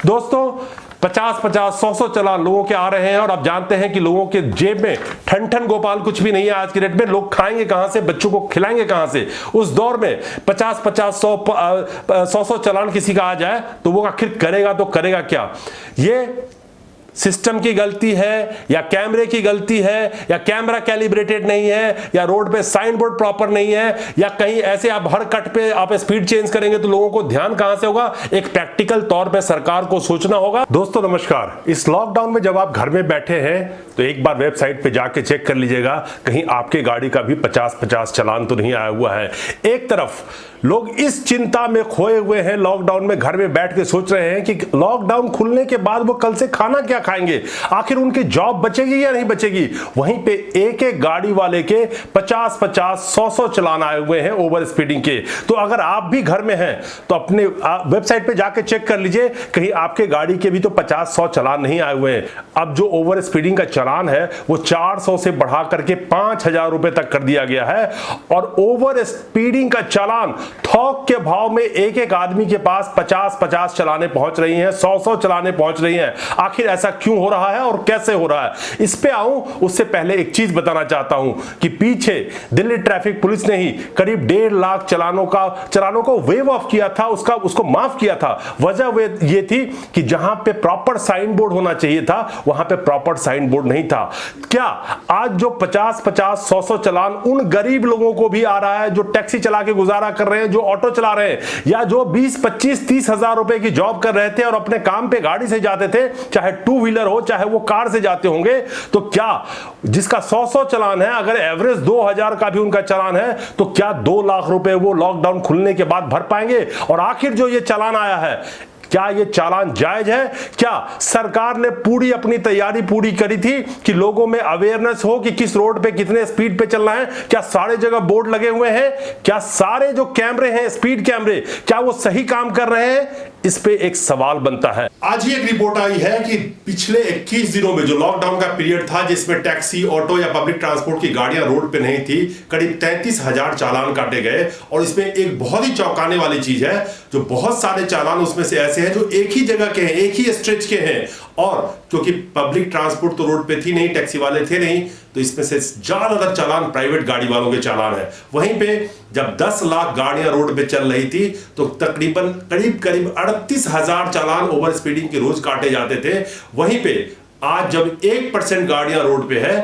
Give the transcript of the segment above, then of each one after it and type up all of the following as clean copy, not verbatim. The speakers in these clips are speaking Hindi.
दोस्तों 50-50, 100-100 चालान लोगों के आ रहे हैं और आप जानते हैं कि लोगों के जेब में ठन गोपाल कुछ भी नहीं है। आज के डेट में लोग खाएंगे कहां से, बच्चों को खिलाएंगे कहां से। उस दौर में 50-50, 100-100 चालान किसी का आ जाए तो वो आखिर करेगा तो करेगा क्या। ये सिस्टम की गलती है या कैमरे की गलती है या कैमरा कैलिब्रेटेड नहीं है या रोड पे साइन बोर्ड प्रॉपर नहीं है या कहीं ऐसे आप हर कट पे आप स्पीड चेंज करेंगे तो लोगों को ध्यान कहां से होगा। एक प्रैक्टिकल तौर पे सरकार को सोचना होगा। दोस्तों नमस्कार। इस लॉकडाउन में जब आप घर में बैठे हैं तो एक बार वेबसाइट पे जाके चेक कर लीजिएगा कहीं आपके गाड़ी का भी 50-50 चालान तो नहीं आया हुआ है। एक तरफ लोग इस चिंता में खोए हुए हैं, लॉकडाउन में घर में बैठ के सोच रहे हैं कि लॉकडाउन खुलने के बाद वो कल से खाना क्या खाएंगे, आखिर उनकी जॉब बचेगी या नहीं बचेगी। वहीं पे एक एक गाड़ी वाले के 50-50, 100-100 चालान आए हुए हैं ओवर स्पीडिंग के। तो अगर आप भी घर में हैं तो अपने वेबसाइट पे जाके चेक कर लीजिए कहीं आपके गाड़ी के भी तो 50-100 चालान नहीं आए हुए हैं। अब जो ओवर स्पीडिंग का चालान है वो 400 से बढ़ा करके 5000 रुपए तक कर दिया गया है और ओवर स्पीडिंग का चालान थोक के भाव में एक एक आदमी के पास 50-50 चलाने पहुंच रही हैं, 100-100 चलाने पहुंच रही हैं। आखिर ऐसा क्यों हो रहा है और कैसे हो रहा है, इस पे आऊं उससे पहले एक चीज बताना चाहता हूं कि पीछे दिल्ली ट्रैफिक पुलिस ने ही करीब 1.5 लाख चालानों को वेव ऑफ किया था, उसको माफ किया था। वजह ये थी कि जहां पे प्रॉपर साइन बोर्ड होना चाहिए था वहां पे प्रॉपर साइन बोर्ड नहीं था। क्या आज जो 50-50, 100-100 चालान उन गरीब लोगों को भी आ रहा है जो टैक्सी चला के गुजारा कर रहे हैं, जो ऑटो चला रहे हैं या जो 20-25, 30 हजार रुपए की जॉब कर रहे थे और अपने काम पे गाड़ी से जाते थे, चाहे टू व्हीलर हो चाहे वो कार से जाते होंगे, तो क्या जिसका 100-100 चालान है अगर एवरेज 2000 का भी उनका चालान है तो क्या 2 लाख रुपए वो लॉकडाउन खुलने के बाद भर पाएंगे। और आखिर जो ये चालान आया है क्या ये चालान जायज है। क्या सरकार ने पूरी अपनी तैयारी पूरी करी थी कि लोगों में अवेयरनेस हो कि किस रोड पे कितने स्पीड पे चलना है। क्या सारे जगह बोर्ड लगे हुए हैं, क्या सारे जो कैमरे हैं स्पीड कैमरे क्या वो सही काम कर रहे हैं, इस पे एक सवाल बनता है। आज ही एक रिपोर्ट आई है कि पिछले 21 दिनों में जो लॉकडाउन का पीरियड था जिसमें टैक्सी, ऑटो या पब्लिक ट्रांसपोर्ट की गाड़ियां रोड पे नहीं थी, करीब 33,000 चालान काटे गए। और इसमें एक बहुत ही चौंकाने वाली चीज है, जो बहुत सारे चालान उसमें से ऐसे हैं जो एक ही जगह के हैं, एक ही स्ट्रेच के हैं। और क्योंकि पब्लिक ट्रांसपोर्ट तो रोड पे थी नहीं, टैक्सी वाले थे नहीं, तो इसमें से ज्यादातर चालान प्राइवेट गाड़ी वालों के चालान है। वहीं पे जब 10 लाख गाड़ियां रोड पे चल रही थी तो तकरीबन करीब 38,000 चालान ओवर स्पीडिंग के रोज काटे जाते थे। वहीं पे आज जब 1% गाड़ियां रोड पे है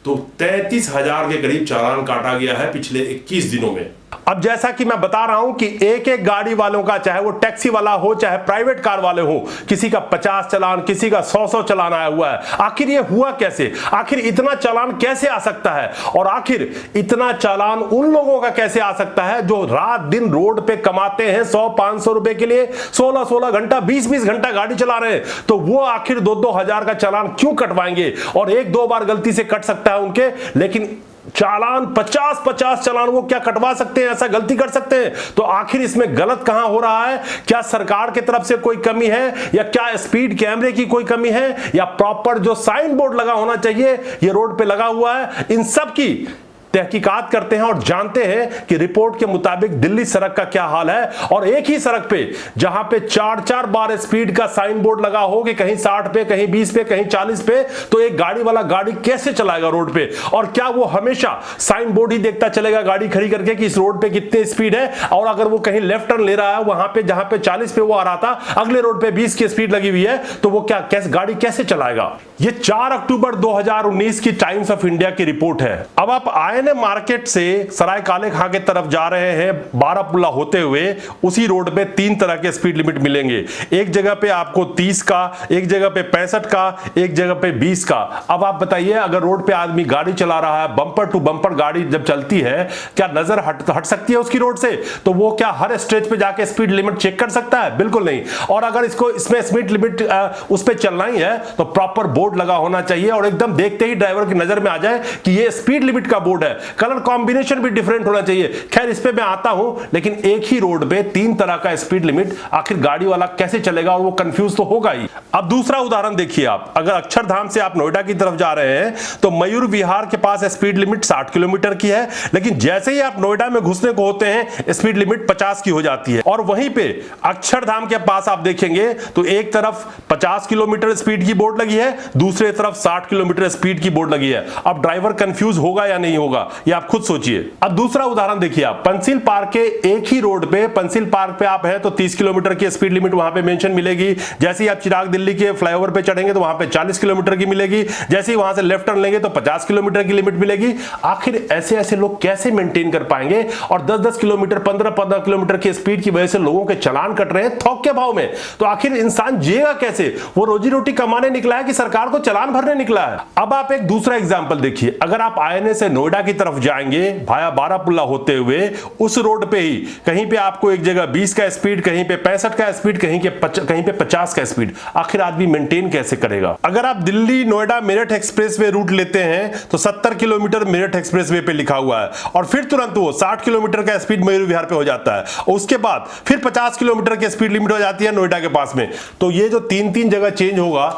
तो 33,000 के करीब चालान काटा गया है पिछले 21 दिनों में। अब जैसा कि मैं बता रहा हूं कि एक एक गाड़ी वालों का, चाहे वो टैक्सी वाला हो चाहे प्राइवेट कार वाले हो, किसी का 50 चालान, किसी का 100-100 चालान आया हुआ है। आखिर ये हुआ कैसे, आखिर इतना चालान कैसे आ सकता है और आखिर इतना चालान उन लोगों का कैसे आ सकता है जो रात दिन रोड पे कमाते हैं 100-500 रुपए के लिए, 16-16 घंटा 20-20 घंटा गाड़ी चला रहे हैं, तो वो आखिर 2-2 हजार का चालान क्यों कटवाएंगे। और 1-2 बार गलती से कट सकता है उनके, लेकिन चालान 50-50 चालान वो क्या कटवा सकते हैं, ऐसा गलती कर सकते हैं। तो आखिर इसमें गलत कहां हो रहा है। क्या सरकार की तरफ से कोई कमी है या क्या स्पीड कैमरे की कोई कमी है या प्रॉपर जो साइन बोर्ड लगा होना चाहिए ये रोड पे लगा हुआ है। इन सब की तहकीकात करते हैं और जानते हैं कि रिपोर्ट के मुताबिक दिल्ली सड़क का क्या हाल है। और एक ही सड़क पे जहां पे 4-4 बार स्पीड का साइन बोर्ड लगा हो कि कहीं 60 पे, कहीं 20 पे, कहीं 40 पे, तो एक गाड़ी वाला गाड़ी कैसे चलाएगा रोड पे। और क्या वो हमेशा साइन बोर्ड ही देखता चलेगा गाड़ी खड़ी करके कि इस रोड पे कितनी स्पीड है, और अगर वो कहीं लेफ्ट टर्न ले रहा है वहां पे जहां पे 40 पे वो आ रहा था, अगले रोड पे 20 की स्पीड लगी हुई है, तो वो क्या गाड़ी कैसे चलाएगा। ये 4 अक्टूबर 2019 की टाइम्स ऑफ इंडिया की रिपोर्ट है। अब आप आईएनए मार्केट से सराय काले खां की तरफ जा रहे हैं, बारापुल्ला होते हुए, उसी रोड पे 3 तरह के स्पीड लिमिट मिलेंगे। एक जगह पे आपको 30 का, एक जगह पे 65 का, एक जगह पे 20 का। अब आप बताइए अगर रोड पे आदमी गाड़ी चला रहा है, बंपर टू बंपर गाड़ी जब चलती है, क्या नजर हट सकती है उसकी रोड से। तो वो क्या हर स्ट्रेच पे जाके स्पीड लिमिट चेक कर सकता है, बिल्कुल नहीं। और अगर इसमें स्पीड लिमिट उस पे चलना ही है तो प्रॉपर बोर्ड लगा होना चाहिए और एकदम देखते ही ड्राइवर की नजर में आ जाए कि ये स्पीड लिमिट का बोर्ड है। है, कलर कॉम्बिनेशन भी डिफरेंट होना चाहिए। खैर इस पे मैं आता हूं, लेकिन एक ही रोड पे 3 तरह का स्पीड लिमिट, आखिर गाड़ी वाला कैसे चलेगा, और वो कंफ्यूज तो होगा ही। अब दूसरा उदाहरण देखिए आप, अगर अक्षरधाम से आप नोएडा की तरफ जा रहे हैं तो मयूर विहार के पास स्पीड लिमिट 60 किलोमीटर की है, लेकिन जैसे ही आप नोएडा में घुसने को होते हैं स्पीड लिमिट 50 की हो जाती है। और वहीं पे अक्षरधाम के पास आप देखेंगे तो एक तरफ 50 किलोमीटर स्पीड की बोर्ड लगी है, दूसरे तरफ 60 किलोमीटर स्पीड की बोर्ड लगी है। अब ड्राइवर कंफ्यूज होगा या नहीं होगा, ये आप खुद सोचिए। अब दूसरा उदाहरण देखिए आप, पंसिल पार्क के एक ही रोड पे, पंसिल पार्क पे आप हैं तो 30 किलोमीटर की स्पीड लिमिट वहां पे मेंशन मिलेगी। जैसे ही आप चिराग दिल्ली के फ्लाईओवर पे चढ़ेंगे तो वहां पे 40 किलोमीटर की मिलेगी, जैसे ही वहां से लेफ्ट टर्न लेंगे तो 50 किलोमीटर की लिमिट मिलेगी। आखिर ऐसे ऐसे लोग कैसे मेंटेन कर पाएंगे, और 10-10 किलोमीटर 15-15 किलोमीटर की स्पीड की वजह से लोगों के चालान कट रहे हैं थोक के भाव में। तो आखिर इंसान जिएगा कैसे? वो रोजी रोटी कमाने निकला है कि सरकार को चालान भरने निकला है? अब आप एक दूसरा एग्जांपल देखिए, अगर आप आईएनए से नोएडा की तरफ जाएंगे भाया बारापुल्ला होते हुए, उस रोड पे ही कहीं पे आपको एक जगह 20 का स्पीड, कहीं पे 65 का स्पीड, कहीं पे 50 का स्पीड, आखिर आदमी मेंटेन कैसे करेगा? अगर आप दिल्ली नोएडा मेरठ एक्सप्रेसवे रूट लेते हैं तो 70 किलोमीटर मेरठ एक्सप्रेसवे पे लिखा हुआ है, और फिर तुरंत वो 60 किलोमीटर का स्पीड मयूर विहार पे हो जाता है, और उसके बाद फिर 50 किलोमीटर की स्पीड लिमिट हो जाती है नोएडा के पास में। तो ये जो 3-3 जगह चेंज होगा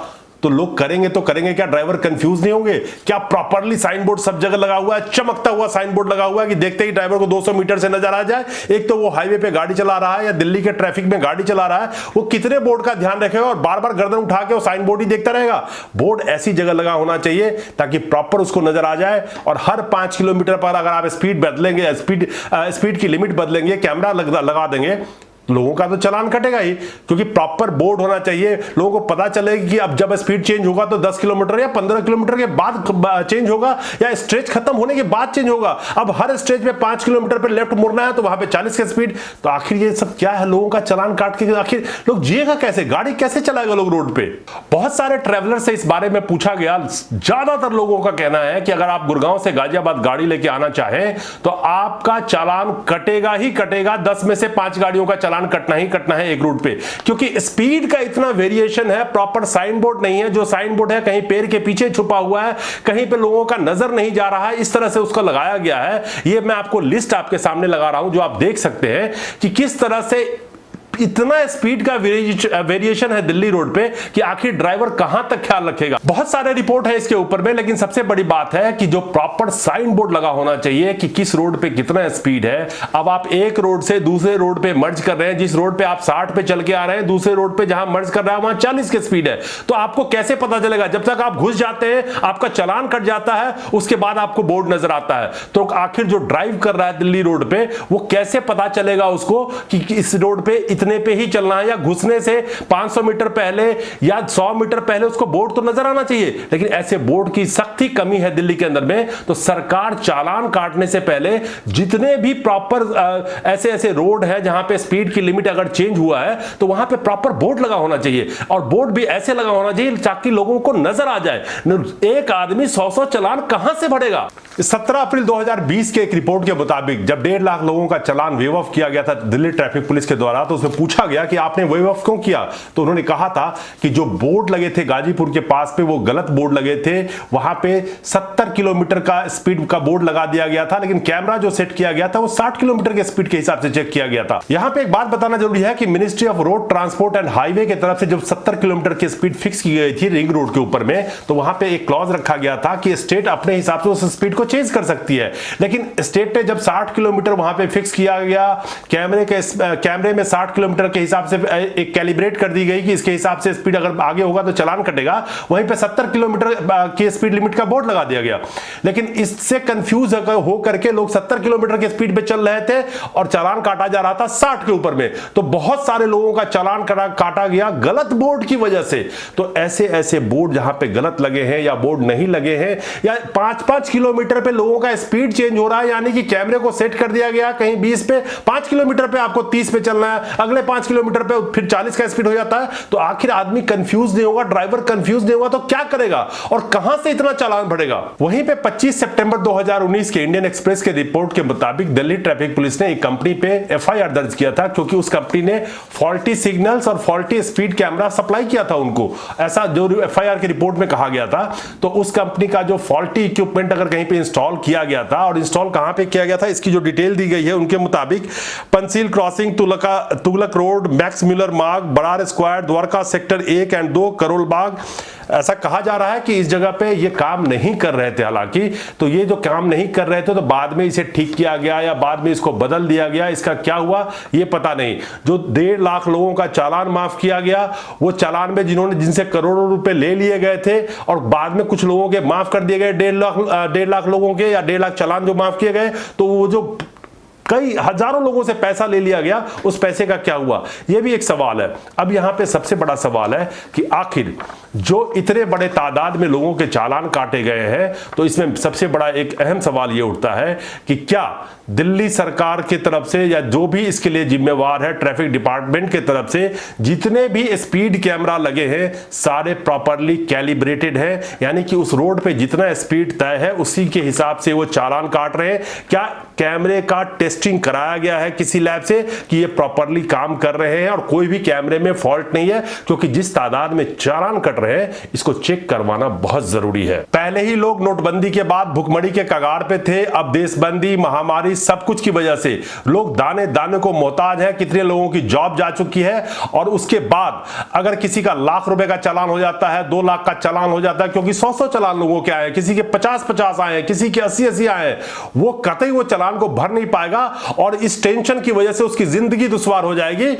तो लोग करेंगे तो करेंगे क्या? ड्राइवर कंफ्यूज नहीं होंगे क्या? प्रॉपर्ली साइन बोर्ड सब जगह लगा हुआ है, चमकता हुआ साइन बोर्ड लगा हुआ है कि देखते ही ड्राइवर को 200 मीटर से नजर आ जाए। एक तो वो हाईवे पे गाड़ी चला रहा है या दिल्ली के ट्रैफिक में गाड़ी चला रहा है, वो कितने बोर्ड का ध्यान रखेगा और बार बार गर्दन उठा के वो साइन बोर्ड ही देखता रहेगा? बोर्ड ऐसी जगह लगा होना चाहिए ताकि प्रॉपर उसको नजर आ जाए, और हर 5 किलोमीटर पर अगर आप स्पीड बदलेंगे, स्पीड की लिमिट बदलेंगे, कैमरा लगा देंगे, लोगों का तो चालान कटेगा ही, क्योंकि प्रॉपर बोर्ड होना चाहिए। लोगों को पता चलेगा कि अब जब स्पीड चेंज होगा तो 10 किलोमीटर या 15 किलोमीटर के बाद चेंज होगा, या स्ट्रेच खत्म होने के बाद चेंज होगा। अब हर स्ट्रेच पे 5 किलोमीटर पे लेफ्ट मुड़ना है तो वहां पे 40 की स्पीड। तो आखिर ये सब क्या है? लोगों का चालान काट के आखिर लोग जिएगा कैसे? गाड़ी कैसे चलाएगा लोग रोड पे? बहुत सारे ट्रेवलर से इस बारे में पूछा गया, ज्यादातर लोगों का कहना है कि अगर आप गुड़गांव से गाजियाबाद गाड़ी लेके आना चाहें तो आपका चालान कटेगा ही कटेगा। 10 में से 5 गाड़ियों का चालान कटना ही कटना है एक रूट पे, क्योंकि स्पीड का इतना वेरिएशन है। प्रॉपर साइन बोर्ड नहीं है, जो साइन बोर्ड है कहीं पेड़ के पीछे छुपा हुआ है, कहीं पे लोगों का नजर नहीं जा रहा है, इस तरह से उसका लगाया गया है। ये मैं आपको लिस्ट आपके सामने लगा रहा हूं, जो आप देख सकते हैं कि किस तरह से इतना स्पीड का वेरिएशन है दिल्ली रोड पे कि आखिर ड्राइवर कहां तक ख्याल रखेगा। बहुत सारे रिपोर्ट है इसके ऊपर में, लेकिन सबसे बड़ी बात है कि जो प्रॉपर साइन बोर्ड लगा होना चाहिए कि किस रोड पे कितना स्पीड है। अब आप एक रोड से दूसरे रोड पे मर्ज कर रहे हैं, जिस रोड पे आप 60 पे चल के आ रहे हैं, दूसरे रोड पे जहां मर्ज कर रहा है वहां 40 की स्पीड है। तो आपको कैसे पता चलेगा? जब तक आप घुस जाते हैं, आपका चालान कट जाता है, उसके बाद आपको बोर्ड नजर आता है। तो आखिर जो ड्राइव कर रहा है दिल्ली रोड पे, वो कैसे पता चलेगा उसको कि इस रोड पे इतने पे ही चलना है, या घुसने से 500 मीटर पहले या 100 मीटर पहले उसको बोर्ड तो नजर आना चाहिए। लेकिन ऐसे बोर्ड की सख्ती कमी है दिल्ली के अंदर में। तो सरकार चालान काटने से पहले जितने भी प्रॉपर ऐसे ऐसे रोड है जहां पे स्पीड की लिमिट अगर चेंज हुआ है तो वहां पे प्रॉपर बोर्ड लगा होना चाहिए, और बोर्ड भी ऐसे लगा होना चाहिए ताकि लोगों को नजर आ जाए। एक आदमी 100 चालान कहां से भरेगा? 17 अप्रैल 2020 के एक रिपोर्ट के मुताबिक जब 1.5 लाख लोगों का चालान वेव ऑफ किया गया था दिल्ली ट्रैफिक पुलिस के द्वारा, तो उसमें पूछा गया कि आपने वेव ऑफ क्यों किया? तो उन्होंने कहा था कि जो बोर्ड लगे थे गाजीपुर के पास पे, वो गलत बोर्ड लगे थे। वहां पे 70 किलोमीटर का स्पीड का बोर्ड लगा दिया गया था, लेकिन कैमरा जो सेट किया गया था वो 60 किलोमीटर के स्पीड के हिसाब से चेक किया गया था। यहां पे एक बात बताना जरूरी है कि ministry of road transport and highway की तरफ से जब 70 किलोमीटर की स्पीड फिक्स की गई थी रिंग रोड के ऊपर में, तो वहां पे एक क्लॉज रखा गया था कि स्टेट अपने हिसाब से उस स्पीड को चेंज कर सकती है। लेकिन स्टेट ने जब 60 किलोमीटर वहां पे फिक्स किया गया, कैमरे में 60 किलोमीटर के हिसाब से एक कैलिब्रेट कर दी गई कि इसके हिसाब से स्पीड अगर आगे होगा तो चालान कटेगा, वहीं पे 70 किलोमीटर की स्पीड लिमिट का बोर्ड लगा दिया गया। लेकिन इससे कंफ्यूज हो करके लोग 70 किलोमीटर की स्पीड पे चल रहे थे और चालान काटा जा रहा था 60 के ऊपर में। तो बहुत सारे लोगों का चालान काटा गया गलत बोर्ड की वजह से। तो ऐसे ऐसे बोर्ड जहां पे गलत लगे हैं या बोर्ड नहीं लगे हैं, या 5-5 किलोमीटर पे लोगों का स्पीड चेंज हो रहा है, यानी कि कैमरे को सेट कर दिया गया कहीं 20 पे, 5 किलोमीटर पे आपको 30 पे चलना है, अगले 5 किलोमीटर पे फिर 40 का स्पीड हो जाता है, तो आखिर आदमी कंफ्यूज नहीं होगा, ड्राइवर कंफ्यूज नहीं होगा तो क्या करेगा और कहां से इतना चालान बढ़ेगा। वहीं पे 25 सितंबर 2019 के इंडियन एक्सप्रेस के रिपोर्ट के मुताबिक दिल्ली ट्रैफिक पुलिस ने एक कंपनी पे एफआईआर दर्ज किया था, क्योंकि उस कंपनी ने फॉल्टी सिग्नल्स और फॉल्टी स्पीड कैमरा सप्लाई किया था उनको, ऐसा जो एफआईआर की रिपोर्ट में कहा गया था। तो उस कंपनी का जो फॉल्टी इक्विपमेंट अगर कहीं पे इंस्टॉल किया गया था, और इंस्टॉल कहां पे किया गया था इसकी जो डिटेल दी गई है उनके मुताबिक पंसील crossing, Tughlaq road, Max Mueller मार्ग, बरार स्क्वायर, द्वारका सेक्टर 1 और 2, करोल बाग। ऐसा कहा जा रहा है कि इस जगह पे ये काम नहीं कर रहे थे, हालांकि तो ये जो काम नहीं कर रहे थे तो बाद में इसे ठीक किया गया या बाद में इसको बदल दिया गया, इसका क्या हुआ ये पता नहीं। जो 1.5 लाख लोगों का चालान माफ किया गया, वो चालान में जिनसे करोड़ों रुपए ले लिए गए थे और बाद में कुछ लोगों के माफ कर दिए गए, 1.5 लाख लोगों के या 1.5 लाख चालान जो माफ किए गए, तो वो जो कई हजारों लोगों से पैसा ले लिया गया, उस पैसे का क्या हुआ, यह भी एक सवाल है। अब यहां पे सबसे बड़ा सवाल है कि आखिर जो इतने बड़े तादाद में लोगों के चालान काटे गए हैं, तो इसमें सबसे बड़ा एक अहम सवाल यह उठता है कि क्या दिल्ली सरकार की तरफ से या जो भी इसके लिए जिम्मेवार है ट्रैफिक डिपार्टमेंट की तरफ से जितने भी स्पीड कैमरा लगे हैं सारे प्रॉपरली कैलिब्रेटेड हैं, यानी कि उस रोड पे जितना स्पीड तय है उसी के हिसाब से वो चालान काट रहे हैं। क्या कैमरे का टेस्टिंग कराया गया है किसी लैब से कि ये प्रॉपरली काम कर रहे हैं और कोई भी कैमरे में फॉल्ट नहीं है, क्योंकि जिस तादाद में चालान कट रहे हैं इसको चेक करवाना बहुत जरूरी है। पहले ही लोग नोटबंदी के बाद भुखमरी के कगार पे थे, अब देशबंदी, महामारी, सब कुछ की वजह से लोग दाने दाने को मोहताज है, कितने लोगों की जॉब जा चुकी है, और उसके बाद अगर किसी का लाख रुपए का चालान हो जाता है, 2 लाख का चालान हो जाता है, क्योंकि 100 चालान लोगों के आए, किसी के 50 आए, किसी के 80 आए, वो कतई वो चालान को भर नहीं पाएगा और इस टेंशन की वजह से उसकी जिंदगी दुश्वार हो जाएगी।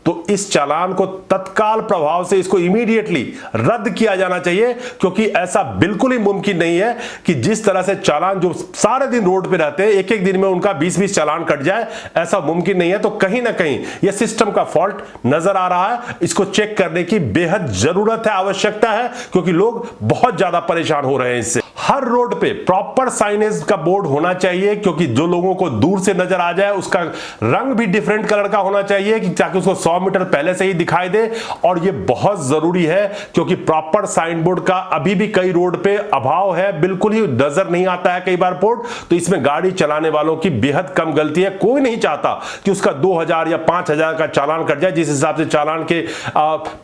तो इस चालान को तत्काल प्रभाव से इसको इमीडिएटली रद्द किया जाना चाहिए, क्योंकि ऐसा बिल्कुल ही मुमकिन नहीं है कि जिस तरह से चालान जो सारे दिन रोड पे रहते हैं एक एक दिन में उनका 20-20 चालान कट जाए, ऐसा मुमकिन नहीं है। तो कहीं ना कहीं यह सिस्टम का फॉल्ट नजर आ रहा है, इसको चेक करने की बेहद जरूरत है, आवश्यकता है, क्योंकि लोग बहुत ज्यादा परेशान हो रहे हैं इससे। हर रोड पे प्रॉपर साइनेज का बोर्ड होना चाहिए, क्योंकि जो लोगों को दूर से नजर आ जाए उसका रंग भी डिफरेंट कलर का होना चाहिए कि ताकि उसको 100 मीटर पहले से ही दिखाई दे। और ये बहुत जरूरी है, क्योंकि प्रॉपर साइन बोर्ड का अभी भी कई रोड पे अभाव है, बिल्कुल ही नजर नहीं आता है कई बार बोर्ड। तो इसमें गाड़ी चलाने वालों की बेहद कम गलती है। कोई नहीं चाहता कि उसका 2000 या 5000 का चालान कट जाए। जिस हिसाब से चालान के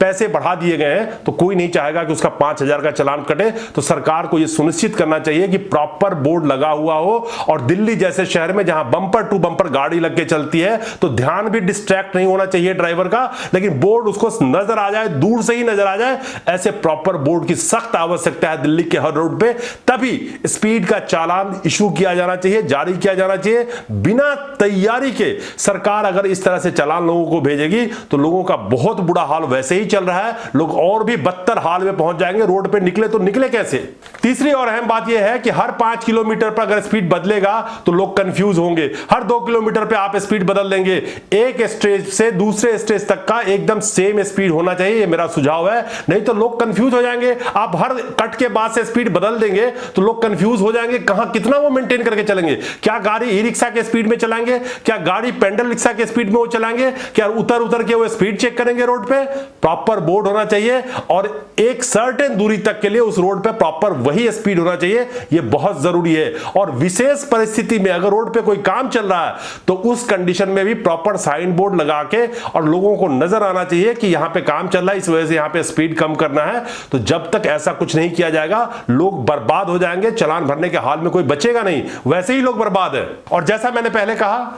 पैसे बढ़ा दिए गए हैं, तो कोई नहीं चाहेगा कि उसका 5000 का चालान कटे। तो सरकार को यह सुनिश्चित करना चाहिए कि प्रॉपर बोर्ड लगा हुआ हो। और दिल्ली जैसे शहर में जहां बंपर टू बंपर गाड़ी लग के चलती है, तो ध्यान भी डिस्ट्रैक्ट नहीं होना चाहिए ड्राइवर का, लेकिन बोर्ड उसको नजर आ जाए, दूर से ही नजर आ जाए। ऐसे प्रॉपर बोर्ड की सख्त आवश्यकता है दिल्ली के हर रोड पे, तभी स्पीड का चालान इशू किया जाना चाहिए, जारी किया जाना चाहिए। बिना तैयारी के सरकार अगर इस तरह से चालान लोगों को भेजेगी तो लोगों का बहुत बुरा हाल वैसे ही चल रहा है, लोग और भी बदतर हाल में पहुंच जाएंगे। रोड पे निकले तो निकले कैसे। तीसरी और अहम बात यह है कि हर 5 किलोमीटर पर अगर स्पीड बदलेगा तो लोग कंफ्यूज होंगे। हर 2 किलोमीटर पे आप स्पीड बदल देंगे। एक स्टेज से दूसरे स्टेज तक का एकदम सेम स्पीड होना चाहिए, ये मेरा सुझाव है। नहीं तो लोग कंफ्यूज हो जाएंगे। आप हर कट के बाद से स्पीड बदल देंगे तो लोग कंफ्यूज हो जाएंगे, कहां कितना वो मेंटेन करके चलेंगे। क्या गाड़ी ई रिक्शा के स्पीड में चलाएंगे, क्या गाड़ी पेंडल रिक्शा के स्पीड में वो चलाएंगे, क्या उतर उतर के वो स्पीड चेक करेंगे रोड पे। प्रॉपर बोर्ड होना चाहिए और एक सर्टेन दूरी तक के लिए उस रोड पे प्रॉपर वही स्पीड होना चाहिए, ये बहुत जरूरी है। और विशेष परिस्थिति में अगर रोड पे कोई काम चल रहा है तो उस कंडीशन में भी प्रॉपर साइन बोर्ड लगा के और लोगों को नजर आना चाहिए कि यहां पे काम चल रहा है, इस वजह से यहां पे स्पीड कम करना है। तो जब तक ऐसा कुछ नहीं किया जाएगा लोग बर्बाद हो जाएंगे, चालान भरने के हाल में कोई बचेगा नहीं, वैसे ही लोग बर्बाद है। और जैसा मैंने पहले कहा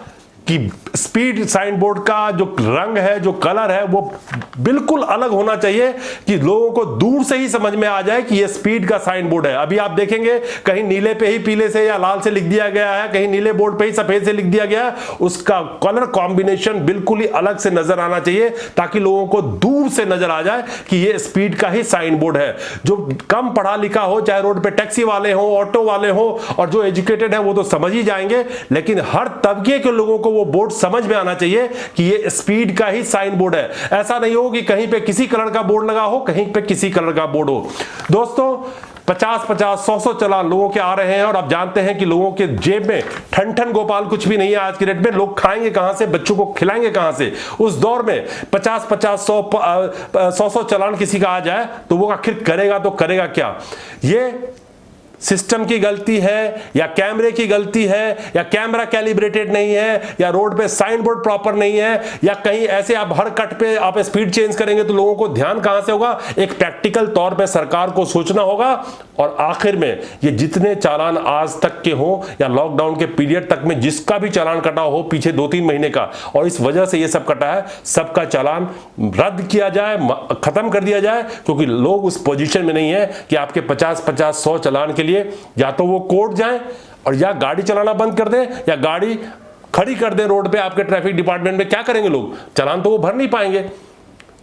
कि स्पीड साइन बोर्ड का जो रंग है, जो कलर है, वो बिल्कुल अलग होना चाहिए कि लोगों को दूर से ही समझ में आ जाए कि ये स्पीड का साइन बोर्ड है। अभी आप देखेंगे कहीं नीले पे ही पीले से या लाल से लिख दिया गया है, कहीं नीले बोर्ड पे ही सफेद से लिख दिया गया है। उसका कलर कॉम्बिनेशन बिल्कुल ही अलग से नजर आना चाहिए ताकि लोगों को दूर से नजर आ जाए कि ये स्पीड का ही साइन बोर्ड है। जो कम पढ़ा लिखा हो, चाहे रोड पे टैक्सी वाले हो, ऑटो वाले हो, और जो एजुकेटेड है वो तो समझ ही जाएंगे, लेकिन हर तबके के लोगों को वो बोर्ड समझ में आना चाहिए कि ये स्पीड का ही साइन बोर्ड है। ऐसा नहीं हो कि कहीं पे किसी कलर का बोर्ड लगा हो, कहीं पे किसी कलर का बोर्ड हो। दोस्तों 50-50, 100-100 चालान लोगों के आ रहे हैं और आप जानते हैं कि लोगों के जेब में ठन गोपाल कुछ भी नहीं है आज की डेट में। लोग खाएंगे कहां से, बच्चों को खिलाएंगे कहां से? उस दौर में 50-50, 100-100 चालान किसी का आ जाए तो वो आखिर करेगा तो करेगा क्या? ये सिस्टम की गलती है या कैमरे की गलती है या कैमरा कैलिब्रेटेड नहीं है या रोड पे साइन बोर्ड प्रॉपर नहीं है या कहीं ऐसे आप हर कट पे आप स्पीड चेंज करेंगे तो लोगों को ध्यान कहां से होगा? एक प्रैक्टिकल तौर पे सरकार को सोचना होगा। और आखिर में ये जितने चालान आज तक के हो या लॉकडाउन के पीरियड तक में जिसका भी चालान कटा हो पीछे 2-3 महीने का और इस वजह से ये सब कटा है, सबका चालान रद्द किया जाए, खत्म कर दिया जाए, क्योंकि लोग उस पोजीशन में नहीं है कि आपके 50-50, 100 चालान के लिए या तो वो कोर्ट जाएं और या गाड़ी चलाना बंद कर दें या गाड़ी खड़ी कर दें रोड पे आपके ट्रैफिक डिपार्टमेंट में। क्या करेंगे लोग? चालान तो वो भर नहीं पाएंगे।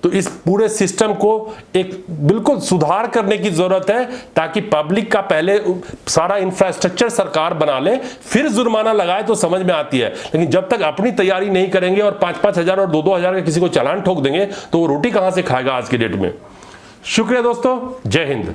तो इस पूरे सिस्टम को एक बिल्कुल सुधार करने की जरूरत है ताकि पब्लिक का पहले सारा इंफ्रास्ट्रक्चर सरकार बना ले, फिर जुर्माना लगाए तो समझ में आती है। लेकिन जब तक अपनी तैयारी नहीं करेंगे और 5-5 हजार और 2-2 हजार का किसी को चालान ठोक देंगे तो वो रोटी कहां से खाएगा आज की डेट में? शुक्रिया दोस्तों, जय हिंद।